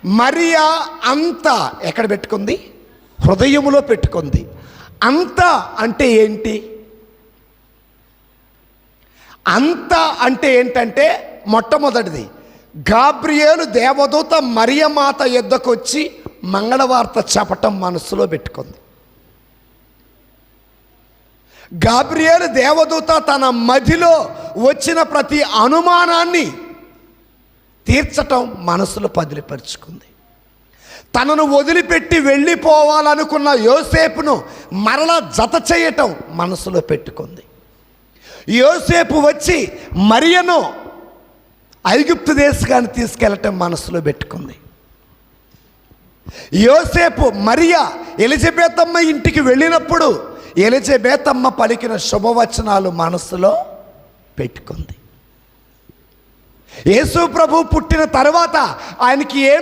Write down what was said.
మరియా అంతా ఎక్కడ పెట్టుకుంది? హృదయములో పెట్టుకుంది. అంతా అంటే ఏంటి? అంతా అంటే ఏంటంటే మొట్టమొదటిది, గాబ్రియేలు దేవదూత మరియమాత యొద్దకు వచ్చి మంగళవార్త చెప్పటం మనసులో పెట్టుకుంది. గాబ్రియేలు దేవదూత తన మదిలో వచ్చిన ప్రతి అనుమానాన్ని తీర్చటం మనసులో పదిలిపరుచుకుంది. తనను వదిలిపెట్టి వెళ్ళిపోవాలనుకున్న యోసేపును మరలా జత చేయటం మనసులో పెట్టుకుంది. యోసేపు వచ్చి మరియను ఐగుప్తు దేశానికి తీసుకెళ్ళటం మనసులో పెట్టుకుంది. యోసేపు మరియా ఎలిజబెతమ్మ ఇంటికి వెళ్ళినప్పుడు ఎలిజబెతమ్మ పలికిన శుభవచనాలు మనసులో పెట్టుకుంది. యేసు ప్రభు పుట్టిన తర్వాత ఆయనకి ఏం